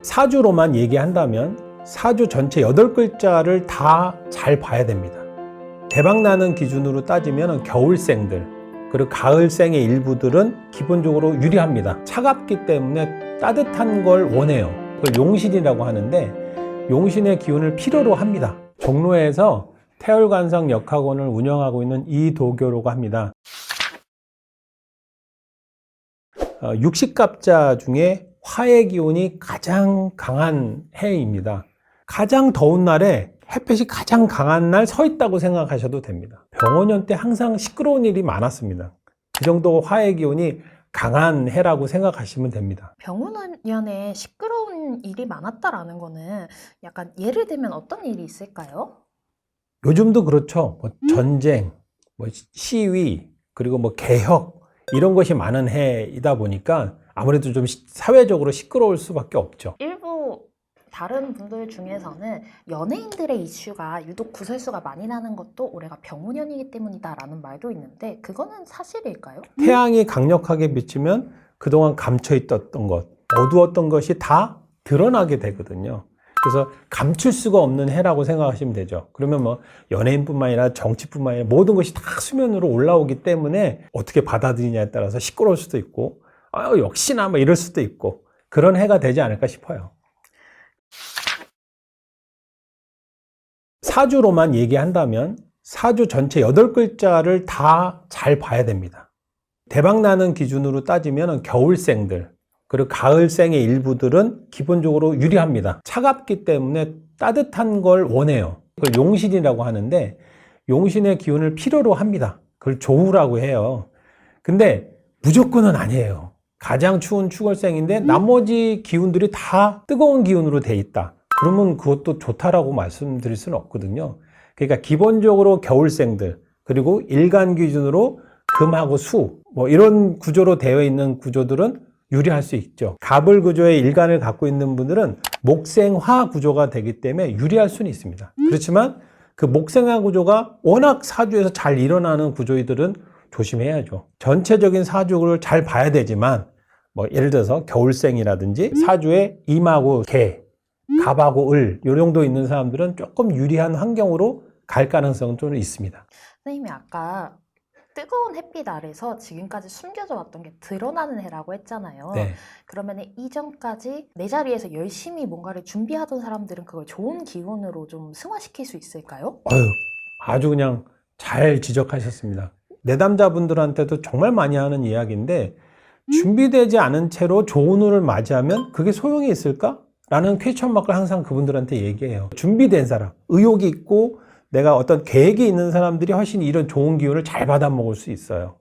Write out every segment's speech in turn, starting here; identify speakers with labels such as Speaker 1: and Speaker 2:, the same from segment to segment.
Speaker 1: 사주로만 얘기한다면 사주 전체 8글자를 다 잘 봐야 됩니다. 대박나는 기준으로 따지면 겨울생들 그리고 가을생의 일부들은 기본적으로 유리합니다. 차갑기 때문에 따뜻한 걸 원해요. 그걸 용신이라고 하는데 용신의 기운을 필요로 합니다. 종로에서 태월관성 역학원을 운영하고 있는 이도교라고 합니다. 60갑자 중에 화의 기운이 가장 강한 해입니다. 가장 더운 날에 햇볕이 가장 강한 날 서 있다고 생각하셔도 됩니다. 병원년 때 항상 시끄러운 일이 많았습니다. 그 정도 화의 기운이 강한 해라고 생각하시면 됩니다.
Speaker 2: 병원년에 시끄러운 일이 많았다라는 거는 약간 예를 들면 어떤 일이 있을까요?
Speaker 1: 요즘도 그렇죠. 전쟁, 시위, 그리고 개혁 이런 것이 많은 해이다 보니까 아무래도 좀 사회적으로 시끄러울 수밖에 없죠.
Speaker 2: 일부 다른 분들 중에서는 연예인들의 이슈가 유독 구설수가 많이 나는 것도 올해가 병우년이기 때문이다라는 말도 있는데 그거는 사실일까요?
Speaker 1: 태양이 강력하게 비치면 그동안 감춰있던 것, 어두웠던 것이 다 드러나게 되거든요. 그래서 감출 수가 없는 해라고 생각하시면 되죠. 그러면 연예인뿐만 아니라 정치뿐만 아니라 모든 것이 다 수면으로 올라오기 때문에 어떻게 받아들이냐에 따라서 시끄러울 수도 있고 역시나 이럴 수도 있고 그런 해가 되지 않을까 싶어요. 사주로만 얘기한다면 사주 전체 8글자를 다 잘 봐야 됩니다. 대박나는 기준으로 따지면 겨울생들 그리고 가을생의 일부들은 기본적으로 유리합니다. 차갑기 때문에 따뜻한 걸 원해요. 그걸 용신이라고 하는데 용신의 기운을 필요로 합니다. 그걸 조우라고 해요. 근데 무조건은 아니에요. 가장 추운 축월생인데 나머지 기운들이 다 뜨거운 기운으로 돼 있다. 그러면 그것도 좋다라고 말씀드릴 수는 없거든요. 그러니까 기본적으로 겨울생들 그리고 일간 기준으로 금하고 수 이런 구조로 되어 있는 구조들은 유리할 수 있죠. 갑을 구조의 일간을 갖고 있는 분들은 목생화 구조가 되기 때문에 유리할 수는 있습니다. 그렇지만 그 목생화 구조가 워낙 사주에서 잘 일어나는 구조들은 조심해야죠. 전체적인 사주를 잘 봐야 되지만 예를 들어서 겨울생이라든지 사주에 임하고 개, 갑하고 을 이 정도 있는 사람들은 조금 유리한 환경으로 갈 가능성은 좀 있습니다.
Speaker 2: 선생님이 아까 뜨거운 햇빛 아래서 지금까지 숨겨져 왔던 게 드러나는 해라고 했잖아요.
Speaker 1: 네.
Speaker 2: 그러면 이전까지 내 자리에서 열심히 뭔가를 준비하던 사람들은 그걸 좋은 기운으로 좀 승화시킬 수 있을까요?
Speaker 1: 아주 그냥 잘 지적하셨습니다. 내담자분들한테도 정말 많이 하는 이야기인데 준비되지 않은 채로 좋은 운을 맞이하면 그게 소용이 있을까? 라는 퀘스천 마크를 항상 그분들한테 얘기해요. 준비된 사람, 의욕이 있고 내가 어떤 계획이 있는 사람들이 훨씬 이런 좋은 기운을 잘 받아먹을 수 있어요.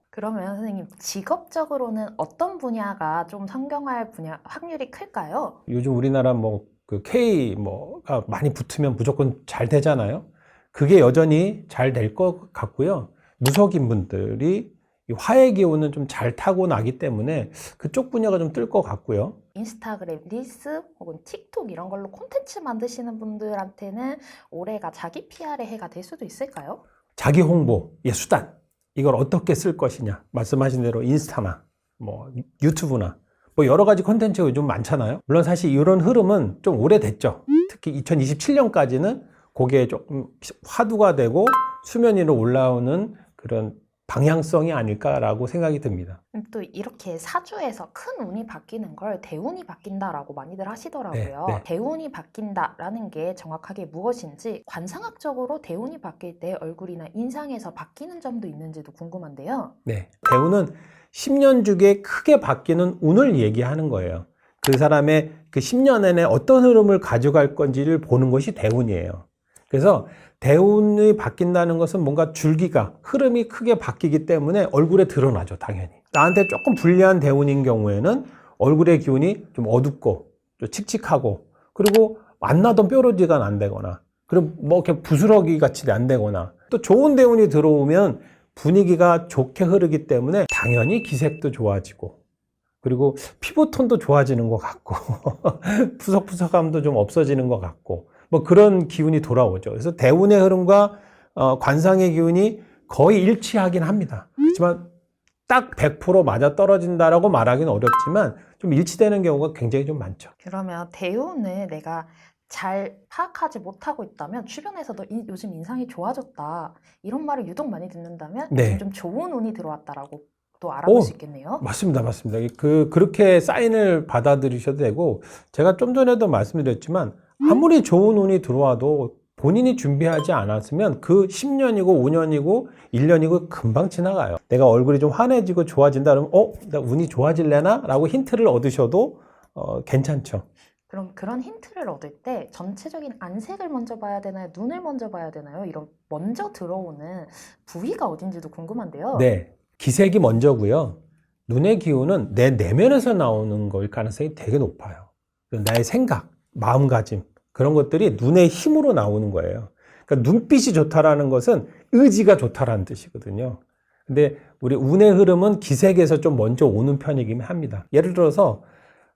Speaker 2: 그러면 선생님 직업적으로는 어떤 분야가 좀 성공할 분야 확률이 클까요?
Speaker 1: 요즘 우리나라 K가 많이 붙으면 무조건 잘 되잖아요. 그게 여전히 잘 될 것 같고요. 무속인 분들이 이 화의 기운은 좀 잘 타고나기 때문에 그쪽 분야가 좀 뜰 것 같고요.
Speaker 2: 인스타그램, 릴스 혹은 틱톡 이런 걸로 콘텐츠 만드시는 분들한테는 올해가 자기 PR의 해가 될 수도 있을까요?
Speaker 1: 자기 홍보의 수단, 이걸 어떻게 쓸 것이냐. 말씀하신 대로 인스타나 유튜브나 여러 가지 콘텐츠가 요즘 많잖아요. 물론 사실 이런 흐름은 좀 오래됐죠. 특히 2027년까지는 그게 조금 화두가 되고 수면 위로 올라오는 그런 방향성이 아닐까라고 생각이 듭니다.
Speaker 2: 또 이렇게 사주에서 큰 운이 바뀌는 걸 대운이 바뀐다라고 많이들 하시더라고요.
Speaker 1: 네.
Speaker 2: 대운이 바뀐다라는 게 정확하게 무엇인지 관상학적으로 대운이 바뀔 때 얼굴이나 인상에서 바뀌는 점도 있는지도 궁금한데요.
Speaker 1: 네. 대운은 10년 주기에 크게 바뀌는 운을 얘기하는 거예요. 그 사람의 그 10년 내내 어떤 흐름을 가져갈 건지를 보는 것이 대운이에요. 그래서 대운이 바뀐다는 것은 뭔가 줄기가 흐름이 크게 바뀌기 때문에 얼굴에 드러나죠. 당연히 나한테 조금 불리한 대운인 경우에는 얼굴의 기운이 좀 어둡고 좀 칙칙하고 그리고 만나던 뾰루지가 안 되거나 그리고 이렇게 부스러기 같이 안 되거나 또 좋은 대운이 들어오면 분위기가 좋게 흐르기 때문에 당연히 기색도 좋아지고 그리고 피부톤도 좋아지는 것 같고 푸석푸석함도 좀 없어지는 것 같고 그런 기운이 돌아오죠. 그래서 대운의 흐름과 관상의 기운이 거의 일치하긴 합니다. 그렇지만 딱 100% 맞아 떨어진다라고 말하기는 어렵지만 좀 일치되는 경우가 굉장히 좀 많죠.
Speaker 2: 그러면 대운을 내가 잘 파악하지 못하고 있다면 주변에서도 요즘 인상이 좋아졌다 이런 말을 유독 많이 듣는다면
Speaker 1: 네.
Speaker 2: 요즘 좀 좋은 운이 들어왔다라고 또 알아볼 수 있겠네요.
Speaker 1: 맞습니다. 맞습니다. 그렇게 사인을 받아들이셔도 되고, 제가 좀 전에도 말씀드렸지만, 아무리 좋은 운이 들어와도 본인이 준비하지 않았으면 그 10년이고 5년이고 1년이고 금방 지나가요. 내가 얼굴이 좀 환해지고 좋아진다 그러면, 나 운이 좋아질래나? 라고 힌트를 얻으셔도 괜찮죠.
Speaker 2: 그럼 그런 힌트를 얻을 때 전체적인 안색을 먼저 봐야 되나요? 눈을 먼저 봐야 되나요? 이런 먼저 들어오는 부위가 어딘지도 궁금한데요.
Speaker 1: 네. 기색이 먼저고요. 눈의 기운은 내 내면에서 나오는 걸 가능성이 되게 높아요. 나의 생각, 마음가짐, 그런 것들이 눈의 힘으로 나오는 거예요. 그러니까 눈빛이 좋다라는 것은 의지가 좋다라는 뜻이거든요. 근데 우리 운의 흐름은 기색에서 좀 먼저 오는 편이긴 합니다. 예를 들어서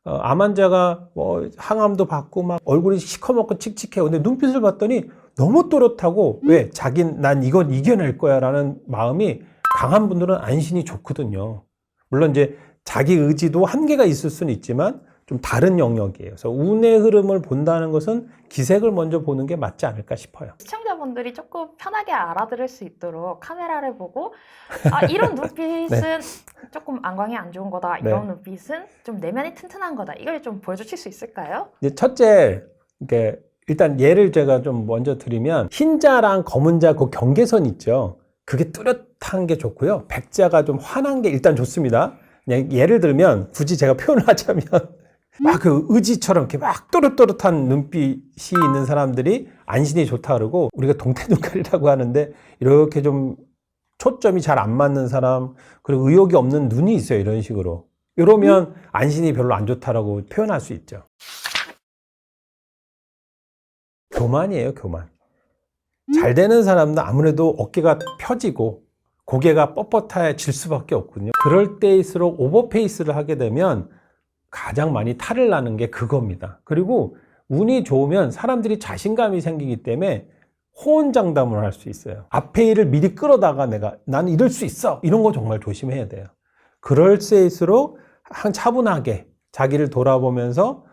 Speaker 1: 암 환자가 뭐 항암도 받고 막 얼굴이 시커멓고 칙칙해요. 근데 눈빛을 봤더니 너무 또렷하고 왜? 난 이건 이겨낼 거야 라는 마음이 강한 분들은 안신이 좋거든요. 물론 이제 자기 의지도 한계가 있을 수는 있지만 좀 다른 영역이에요. 그래서 운의 흐름을 본다는 것은 기색을 먼저 보는 게 맞지 않을까 싶어요.
Speaker 2: 시청자분들이 조금 편하게 알아들을 수 있도록 카메라를 보고 이런 눈빛은
Speaker 1: 네.
Speaker 2: 조금 안광이 안 좋은 거다. 이런 눈빛은 좀 내면이 튼튼한 거다. 이걸 좀 보여주실 수 있을까요?
Speaker 1: 이제 첫째, 일단 예를 제가 좀 먼저 드리면 흰자랑 검은자 그 경계선 있죠. 그게 뚜렷한 게 좋고요. 백자가 좀 환한 게 일단 좋습니다. 그냥 예를 들면 굳이 제가 표현을 하자면 막 그 의지처럼 이렇게 막 또렷또렷한 눈빛이 있는 사람들이 안신이 좋다 그러고, 우리가 동태눈깔이라고 하는데 이렇게 좀 초점이 잘 안 맞는 사람, 그리고 의욕이 없는 눈이 있어요. 이런 식으로. 이러면 안신이 별로 안 좋다라고 표현할 수 있죠. 교만이에요, 교만. 잘 되는 사람도 아무래도 어깨가 펴지고 고개가 뻣뻣해질 수밖에 없거든요. 그럴 때일수록 오버페이스를 하게 되면 가장 많이 탈을 나는 게 그겁니다. 그리고 운이 좋으면 사람들이 자신감이 생기기 때문에 호언장담을 할 수 있어요. 앞에 일을 미리 끌어다가 나는 이럴 수 있어, 이런 거 정말 조심해야 돼요. 그럴 때일수록 차분하게 자기를 돌아보면서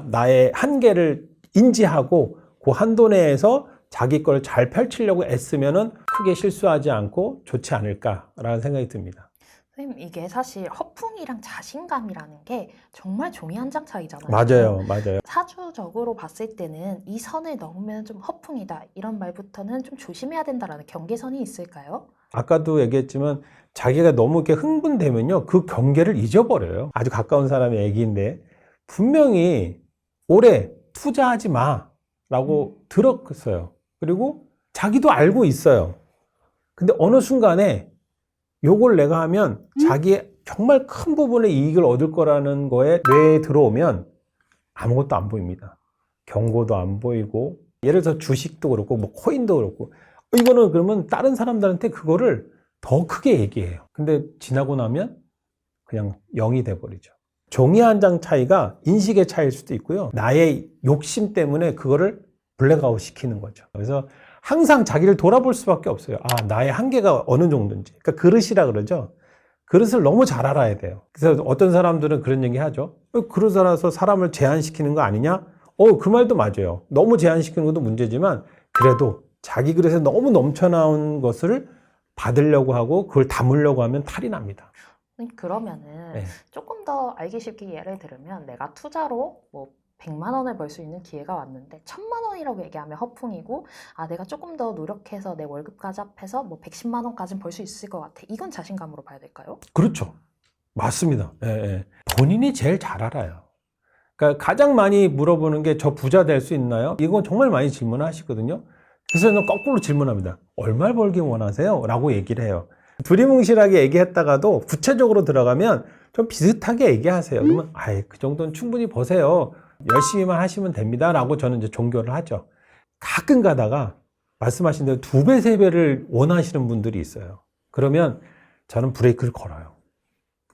Speaker 1: 나의 한계를 인지하고 그 한도 내에서 자기 걸 잘 펼치려고 애쓰면은 크게 실수하지 않고 좋지 않을까라는 생각이 듭니다.
Speaker 2: 선생님, 이게 사실 허풍이랑 자신감이라는 게 정말 종이 한 장 차이잖아요.
Speaker 1: 맞아요.
Speaker 2: 사주적으로 봤을 때는 이 선을 넘으면 좀 허풍이다, 이런 말부터는 좀 조심해야 된다라는 경계선이 있을까요?
Speaker 1: 아까도 얘기했지만 자기가 너무 이렇게 흥분되면요, 그 경계를 잊어버려요. 아주 가까운 사람의 얘기인데 분명히 올해 투자하지 마라고 들었어요. 그리고 자기도 알고 있어요. 근데 어느 순간에 요걸 내가 하면 자기의 정말 큰 부분의 이익을 얻을 거라는 거에 뇌에 들어오면 아무것도 안 보입니다. 경고도 안 보이고, 예를 들어서 주식도 그렇고 뭐 코인도 그렇고, 이거는 그러면 다른 사람들한테 그거를 더 크게 얘기해요. 근데 지나고 나면 그냥 0이 돼버리죠. 종이 한 장 차이가 인식의 차이일 수도 있고요. 나의 욕심 때문에 그거를 블랙아웃 시키는 거죠. 그래서 항상 자기를 돌아볼 수밖에 없어요. 나의 한계가 어느 정도인지. 그러니까 그릇이라 그러죠. 그릇을 너무 잘 알아야 돼요. 그래서 어떤 사람들은 그런 얘기 하죠. 그릇 알아서 사람을 제한시키는 거 아니냐? 그 말도 맞아요. 너무 제한시키는 것도 문제지만, 그래도 자기 그릇에 너무 넘쳐나온 것을 받으려고 하고 그걸 담으려고 하면 탈이 납니다.
Speaker 2: 그러면은
Speaker 1: 네.
Speaker 2: 조금 더 알기 쉽게 예를 들면, 내가 투자로 뭐 100만 원을 벌 수 있는 기회가 왔는데 1000만 원이라고 얘기하면 허풍이고, 내가 조금 더 노력해서 내 월급까지 합해서 뭐 110만 원까지는 벌 수 있을 것 같아, 이건 자신감으로 봐야 될까요?
Speaker 1: 그렇죠. 맞습니다. 예. 본인이 제일 잘 알아요. 그러니까 가장 많이 물어보는 게 저 부자 될 수 있나요? 이건 정말 많이 질문하시거든요. 그래서 저는 거꾸로 질문합니다. 얼마 벌기 원하세요? 라고 얘기를 해요. 두리뭉실하게 얘기했다가도 구체적으로 들어가면 좀 비슷하게 얘기하세요. 그러면 그 정도는 충분히 버세요. 열심히만 하시면 됩니다. 라고 저는 이제 종교를 하죠. 가끔 가다가 말씀하신 대로 2배, 3배를 원하시는 분들이 있어요. 그러면 저는 브레이크를 걸어요.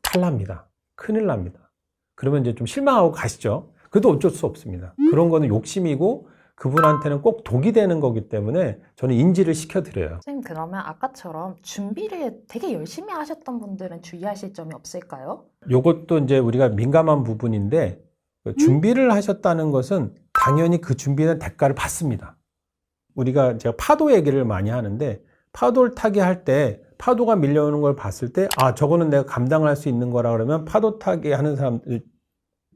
Speaker 1: 탈납니다. 큰일 납니다. 그러면 이제 좀 실망하고 가시죠. 그래도 어쩔 수 없습니다. 그런 거는 욕심이고, 그분한테는 꼭 독이 되는 거기 때문에 저는 인지를 시켜드려요.
Speaker 2: 선생님, 그러면 아까처럼 준비를 되게 열심히 하셨던 분들은 주의하실 점이 없을까요?
Speaker 1: 요것도 이제 우리가 민감한 부분인데 준비를 하셨다는 것은 당연히 그 준비는 대가를 받습니다. 제가 파도 얘기를 많이 하는데 파도를 타기 할 때 파도가 밀려오는 걸 봤을 때 저거는 내가 감당할 수 있는 거라 그러면 파도 타기 하는 사람들,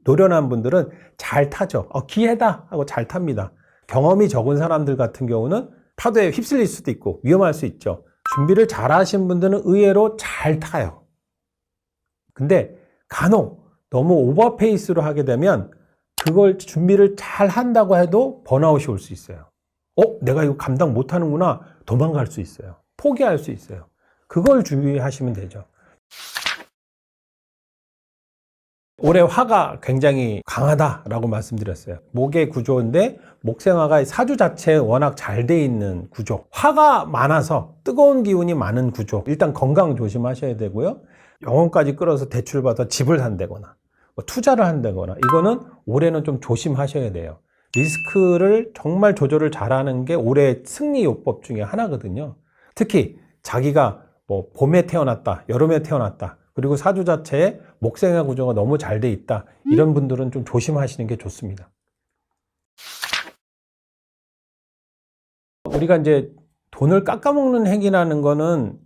Speaker 1: 노련한 분들은 잘 타죠. 기회다 하고 잘 탑니다. 경험이 적은 사람들 같은 경우는 파도에 휩쓸릴 수도 있고 위험할 수 있죠. 준비를 잘 하신 분들은 의외로 잘 타요. 근데 간혹 너무 오버페이스로 하게 되면 그걸 준비를 잘 한다고 해도 번아웃이 올 수 있어요. 내가 이거 감당 못 하는구나. 도망갈 수 있어요. 포기할 수 있어요. 그걸 주의하시면 되죠. 올해 화가 굉장히 강하다라고 말씀드렸어요. 목의 구조인데 목생화가 사주 자체에 워낙 잘 돼 있는 구조. 화가 많아서 뜨거운 기운이 많은 구조. 일단 건강 조심하셔야 되고요. 영혼까지 끌어서 대출받아 집을 산다거나 투자를 한다거나 이거는 올해는 좀 조심하셔야 돼요. 리스크를 정말 조절을 잘하는 게 올해 승리 요법 중에 하나거든요. 특히 자기가 봄에 태어났다, 여름에 태어났다, 그리고 사주 자체에 목생화 구조가 너무 잘 돼 있다. 이런 분들은 좀 조심하시는 게 좋습니다. 우리가 이제 돈을 깎아먹는 행위라는 거는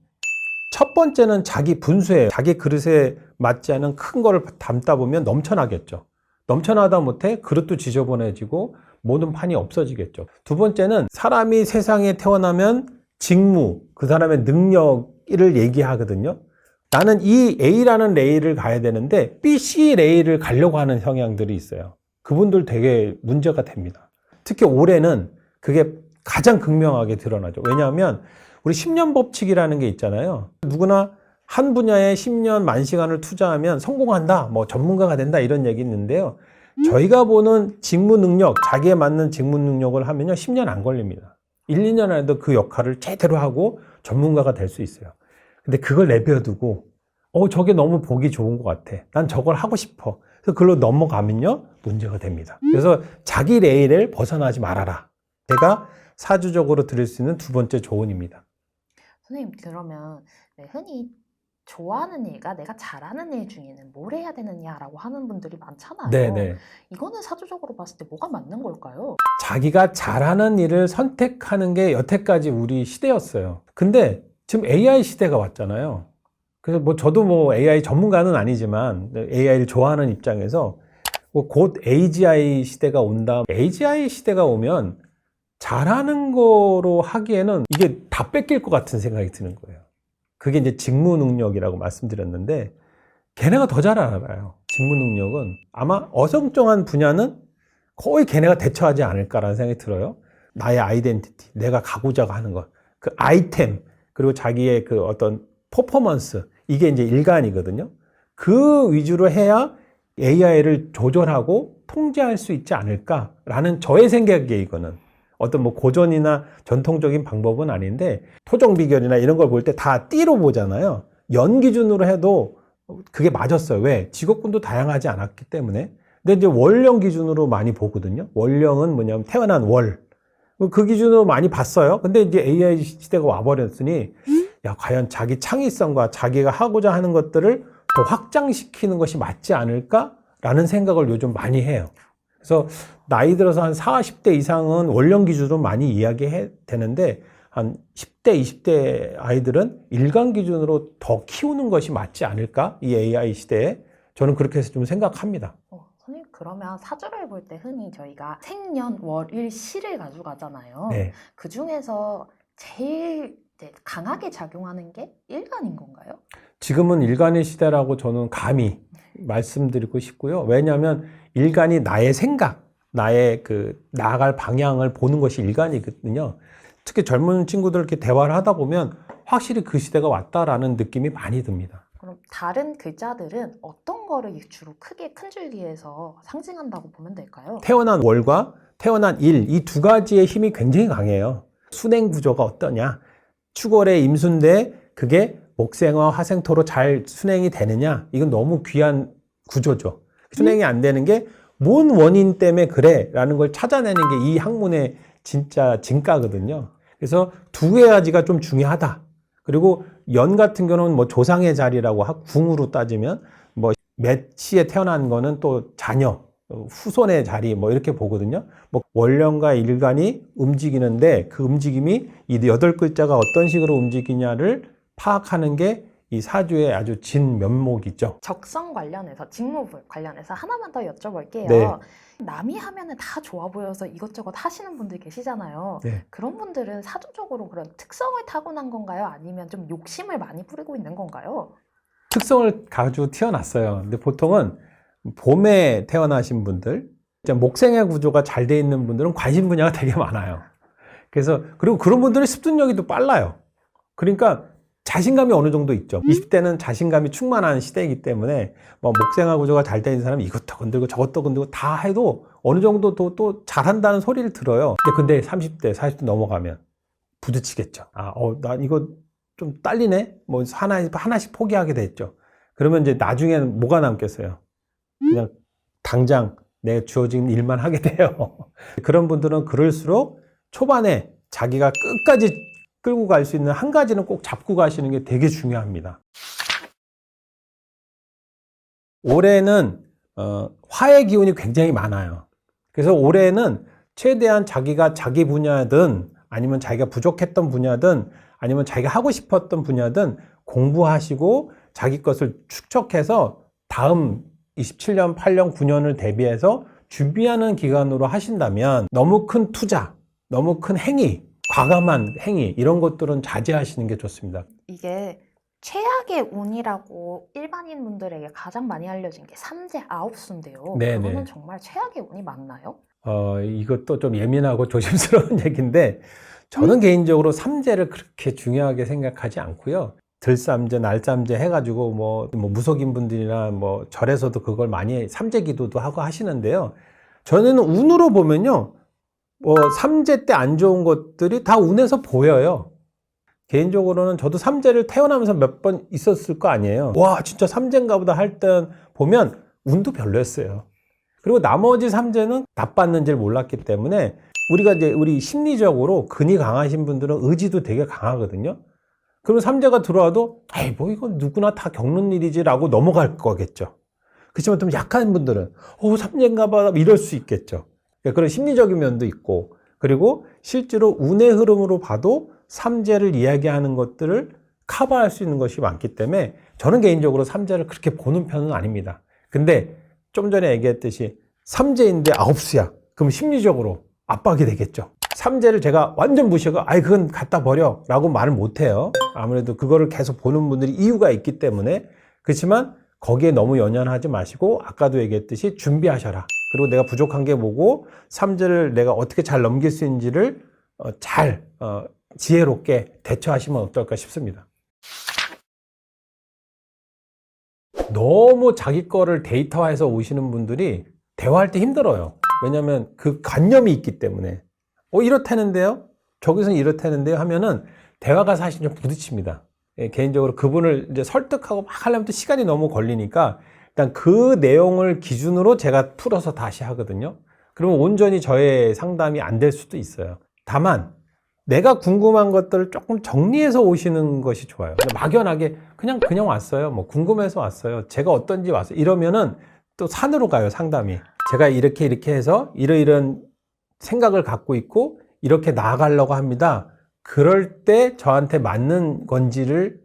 Speaker 1: 첫 번째는 자기 분수예요. 자기 그릇에 맞지 않은 큰 거를 담다 보면 넘쳐나겠죠. 넘쳐나다 못해 그릇도 지저분해지고 모든 판이 없어지겠죠. 두 번째는 사람이 세상에 태어나면 직무, 그 사람의 능력을 얘기하거든요. 나는 이 A라는 레일을 가야 되는데 B, C 레일을 가려고 하는 성향들이 있어요. 그분들 되게 문제가 됩니다. 특히 올해는 그게 가장 극명하게 드러나죠. 왜냐하면 우리 10년 법칙이라는 게 있잖아요. 누구나 한 분야에 10년 만 시간을 투자하면 성공한다, 전문가가 된다 이런 얘기 있는데요. 저희가 보는 직무 능력, 자기에 맞는 직무 능력을 하면요 10년 안 걸립니다. 1, 2년 안에도 그 역할을 제대로 하고 전문가가 될 수 있어요. 근데 그걸 내버려두고 저게 너무 보기 좋은 것 같아. 난 저걸 하고 싶어. 그래서 그걸로 넘어가면요 문제가 됩니다. 그래서 자기 레일을 벗어나지 말아라. 제가 사주적으로 드릴 수 있는 두 번째 조언입니다.
Speaker 2: 선생님, 그러면 흔히 좋아하는 일과 내가 잘하는 일 중에는 뭘 해야 되느냐라고 하는 분들이 많잖아요.
Speaker 1: 네네.
Speaker 2: 이거는 사주적으로 봤을 때 뭐가 맞는 걸까요?
Speaker 1: 자기가 잘하는 일을 선택하는 게 여태까지 우리 시대였어요. 근데 지금 AI 시대가 왔잖아요. 그래서 저도 AI 전문가는 아니지만 AI를 좋아하는 입장에서 곧 AGI 시대가 온다. AGI 시대가 오면 잘하는 거로 하기에는 이게 다 뺏길 것 같은 생각이 드는 거예요. 그게 이제 직무 능력이라고 말씀드렸는데 걔네가 더 잘 알아요. 직무 능력은 아마 어정쩡한 분야는 거의 걔네가 대처하지 않을까라는 생각이 들어요. 나의 아이덴티티, 내가 가고자 하는 것, 그 아이템, 그리고 자기의 그 어떤 퍼포먼스, 이게 이제 일간이거든요. 그 위주로 해야 AI를 조절하고 통제할 수 있지 않을까라는 저의 생각이에요, 이거는. 어떤 고전이나 전통적인 방법은 아닌데 토종 비결이나 이런 걸 볼 때 다 띠로 보잖아요. 연 기준으로 해도 그게 맞았어요. 왜? 직업군도 다양하지 않았기 때문에. 근데 이제 월령 기준으로 많이 보거든요. 월령은 뭐냐면 태어난 월. 그 기준으로 많이 봤어요. 근데 이제 AI 시대가 와버렸으니 과연 자기 창의성과 자기가 하고자 하는 것들을 더 확장시키는 것이 맞지 않을까라는 생각을 요즘 많이 해요. 그래서 나이 들어서 한 40대 이상은 월령 기준으로 많이 이야기해야 되는데 한 10대, 20대 아이들은 일간 기준으로 더 키우는 것이 맞지 않을까? 이 AI 시대에. 저는 그렇게 해서 좀 생각합니다.
Speaker 2: 선생님, 그러면 사주를 볼 때 흔히 저희가 생년, 월, 일, 시를 가져가잖아요.
Speaker 1: 네.
Speaker 2: 그 중에서 제일 강하게 작용하는 게 일간인 건가요?
Speaker 1: 지금은 일간의 시대라고 저는 감히 말씀드리고 싶고요. 왜냐하면 일간이 나의 생각, 나의 나아갈 방향을 보는 것이 일간이거든요. 특히 젊은 친구들 이렇게 대화를 하다 보면 확실히 그 시대가 왔다라는 느낌이 많이 듭니다.
Speaker 2: 그럼 다른 글자들은 어떤 거를 주로 크게 큰 줄기에서 상징한다고 보면 될까요?
Speaker 1: 태어난 월과 태어난 일, 이 두 가지의 힘이 굉장히 강해요. 순행 구조가 어떠냐? 축월의 임수인데 그게 목생화, 화생토로 잘 순행이 되느냐? 이건 너무 귀한 구조죠. 순행이 안 되는 게 뭔 원인 때문에 그래? 라는 걸 찾아내는 게 이 학문의 진짜 진가거든요. 그래서 두 가지가 좀 중요하다. 그리고 연 같은 경우는 뭐 조상의 자리라고 궁으로 따지면 뭐 몇 시에 태어난 거는 또 자녀, 후손의 자리 뭐 이렇게 보거든요. 뭐 월령과 일간이 움직이는데 그 움직임이 이 8글자가 어떤 식으로 움직이냐를 파악하는 게 이 사주의 아주 진 면목이죠.
Speaker 2: 적성 관련해서, 직무 관련해서 하나만 더 여쭤볼게요.
Speaker 1: 네.
Speaker 2: 남이 하면은 다 좋아 보여서 이것저것 하시는 분들 계시잖아요.
Speaker 1: 네.
Speaker 2: 그런 분들은 사주적으로 그런 특성을 타고난 건가요? 아니면 좀 욕심을 많이 부리고 있는 건가요?
Speaker 1: 특성을 가지고 태어났어요. 근데 보통은 봄에 태어나신 분들, 목생의 구조가 잘 돼 있는 분들은 관심 분야가 되게 많아요. 그래서 그리고 그런 분들은 습득력이 또 빨라요. 그러니까 자신감이 어느 정도 있죠. 20대는 자신감이 충만한 시대이기 때문에 뭐 목생아 구조가 잘 돼 있는 사람이 이것도 건들고 저것도 건들고 다 해도 어느 정도 또 잘한다는 소리를 들어요. 근데 30대, 40대 넘어가면 부딪히겠죠. 나 이거 좀 딸리네? 뭐 하나씩 포기하게 됐죠. 그러면 이제 나중에는 뭐가 남겠어요? 그냥 당장 내 주어진 일만 하게 돼요. 그런 분들은 그럴수록 초반에 자기가 끝까지 끌고 갈 수 있는 한 가지는 꼭 잡고 가시는 게 되게 중요합니다. 올해는 화의 기운이 굉장히 많아요. 그래서 올해는 최대한 자기가 자기 분야든 아니면 자기가 부족했던 분야든 아니면 자기가 하고 싶었던 분야든 공부하시고 자기 것을 축적해서 다음 27년, 8년, 9년을 대비해서 준비하는 기간으로 하신다면 너무 큰 투자, 너무 큰 행위, 과감한 행위 이런 것들은 자제하시는 게 좋습니다.
Speaker 2: 이게 최악의 운이라고 일반인 분들에게 가장 많이 알려진 게 삼재 아홉수인데요.
Speaker 1: 네네.
Speaker 2: 그거는 정말 최악의 운이 맞나요?
Speaker 1: 이것도 좀 예민하고 조심스러운 얘기인데 저는 개인적으로 삼재를 그렇게 중요하게 생각하지 않고요. 들삼재, 날삼재 해가지고 뭐 무속인 분들이나 뭐 절에서도 그걸 많이 삼재 기도도 하고 하시는데요. 저는 운으로 보면요. 삼재 때 안 좋은 것들이 다 운에서 보여요. 개인적으로는 저도 삼재를 태어나면서 몇 번 있었을 거 아니에요. 와, 진짜 삼재인가 보다 할 때 보면 운도 별로였어요. 그리고 나머지 삼재는 나빴는지를 몰랐기 때문에 우리 심리적으로 근이 강하신 분들은 의지도 되게 강하거든요. 그럼 삼재가 들어와도 뭐 이건 누구나 다 겪는 일이지라고 넘어갈 거겠죠. 그렇지만 좀 약한 분들은 삼재인가 봐 이럴 수 있겠죠. 그런 심리적인 면도 있고 그리고 실제로 운의 흐름으로 봐도 삼재를 이야기하는 것들을 커버할 수 있는 것이 많기 때문에 저는 개인적으로 삼재를 그렇게 보는 편은 아닙니다. 근데 좀 전에 얘기했듯이 삼재인데 아홉수야. 그럼 심리적으로 압박이 되겠죠. 삼재를 제가 완전 무시하고 그건 갖다 버려 라고 말을 못해요. 아무래도 그거를 계속 보는 분들이 이유가 있기 때문에. 그렇지만 거기에 너무 연연하지 마시고 아까도 얘기했듯이 준비하셔라. 그리고 내가 부족한 게 뭐고 삼재를 내가 어떻게 잘 넘길 수 있는지를 잘 지혜롭게 대처하시면 어떨까 싶습니다. 너무 자기 거를 데이터화해서 오시는 분들이 대화할 때 힘들어요. 왜냐하면 그 관념이 있기 때문에 이렇다는데요? 저기서는 이렇다는데요? 하면은 대화가 사실 좀 부딪힙니다. 개인적으로 그분을 이제 설득하고 막 하려면 또 시간이 너무 걸리니까 일단 그 내용을 기준으로 제가 풀어서 다시 하거든요. 그러면 온전히 저의 상담이 안 될 수도 있어요. 다만 내가 궁금한 것들을 조금 정리해서 오시는 것이 좋아요. 막연하게 그냥 왔어요. 뭐 궁금해서 왔어요. 제가 어떤지 왔어요. 이러면은 또 산으로 가요, 상담이. 제가 이렇게 해서 이런 생각을 갖고 있고 이렇게 나아가려고 합니다. 그럴 때 저한테 맞는 건지를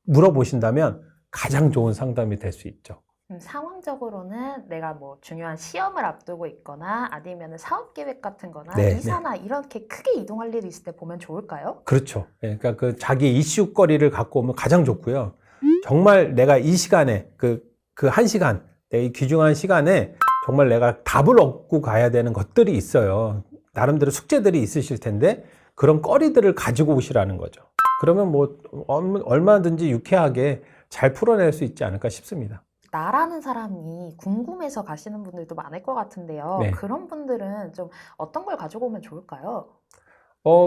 Speaker 1: 물어보신다면 가장 좋은 상담이 될 수 있죠.
Speaker 2: 상황적으로는 내가 뭐 중요한 시험을 앞두고 있거나 아니면 사업 계획 같은 거나
Speaker 1: 네,
Speaker 2: 이사나 이렇게 크게 이동할 일이 있을 때 보면 좋을까요?
Speaker 1: 그렇죠. 그러니까 그 자기 이슈거리를 갖고 오면 가장 좋고요. 정말 내가 이 시간에 그 한 시간, 이 귀중한 시간에 정말 내가 답을 얻고 가야 되는 것들이 있어요. 나름대로 숙제들이 있으실 텐데 그런 거리들을 가지고 오시라는 거죠. 그러면 뭐 얼마든지 유쾌하게 잘 풀어낼 수 있지 않을까 싶습니다.
Speaker 2: 나라는 사람이 궁금해서 가시는 분들도 많을 것 같은데요.
Speaker 1: 네.
Speaker 2: 그런 분들은 좀 어떤 걸 가지고 오면 좋을까요?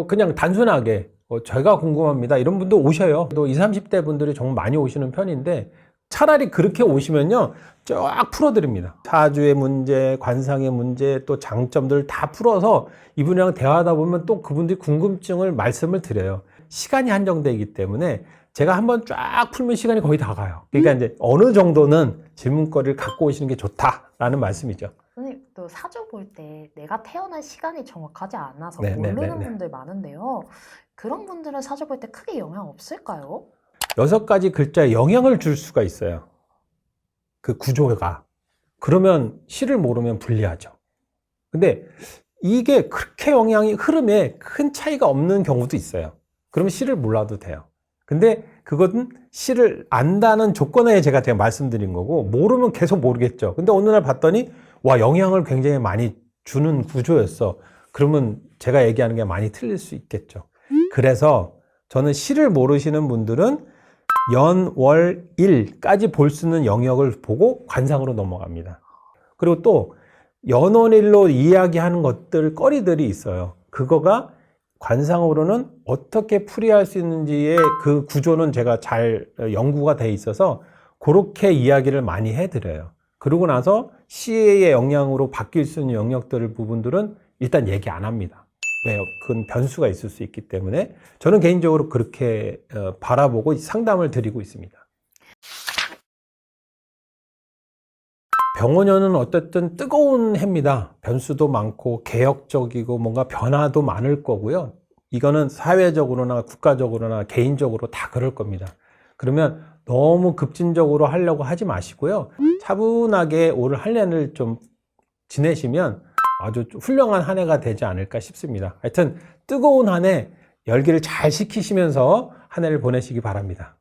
Speaker 1: 그냥 단순하게 제가 궁금합니다. 이런 분도 오셔요. 또 20, 30대 분들이 정말 많이 오시는 편인데 차라리 그렇게 오시면요, 쫙 풀어드립니다. 사주의 문제, 관상의 문제, 또 장점들 다 풀어서 이분이랑 대화하다 보면 또 그분들이 궁금증을 말씀을 드려요. 시간이 한정되기 때문에 제가 한번 쫙 풀면 시간이 거의 다 가요. 그러니까 이제 어느 정도는 질문거리를 갖고 오시는 게 좋다라는 말씀이죠.
Speaker 2: 선생님, 또 사주 볼 때 내가 태어난 시간이 정확하지 않아서
Speaker 1: 네, 네,
Speaker 2: 모르는
Speaker 1: 네, 네.
Speaker 2: 분들 많은데요. 그런 분들은 사주 볼 때 크게 영향 없을까요?
Speaker 1: 6가지 글자에 영향을 줄 수가 있어요. 그 구조가. 그러면 시를 모르면 불리하죠. 근데 이게 그렇게 영향이 흐름에 큰 차이가 없는 경우도 있어요. 그러면 시를 몰라도 돼요. 근데 그것은 시를 안다는 조건에 제가 말씀드린 거고, 모르면 계속 모르겠죠. 근데 어느 날 봤더니 와, 영향을 굉장히 많이 주는 구조였어. 그러면 제가 얘기하는 게 많이 틀릴 수 있겠죠. 그래서 저는 시를 모르시는 분들은 연, 월, 일까지 볼 수 있는 영역을 보고 관상으로 넘어갑니다. 그리고 또 연월일로 이야기하는 것들, 거리들이 있어요. 그거가 관상으로는 어떻게 풀이할 수 있는지의 그 구조는 제가 잘 연구가 돼 있어서 그렇게 이야기를 많이 해드려요. 그러고 나서 시의 영향으로 바뀔 수 있는 영역들 부분들은 일단 얘기 안 합니다. 왜요? 그건 변수가 있을 수 있기 때문에 저는 개인적으로 그렇게 바라보고 상담을 드리고 있습니다. 병원년은 어쨌든 뜨거운 해입니다. 변수도 많고 개혁적이고 뭔가 변화도 많을 거고요. 이거는 사회적으로나 국가적으로나 개인적으로 다 그럴 겁니다. 그러면 너무 급진적으로 하려고 하지 마시고요. 차분하게 올 한 해를 좀 지내시면 아주 훌륭한 한 해가 되지 않을까 싶습니다. 하여튼 뜨거운 한 해 열기를 잘 식히시면서 한 해를 보내시기 바랍니다.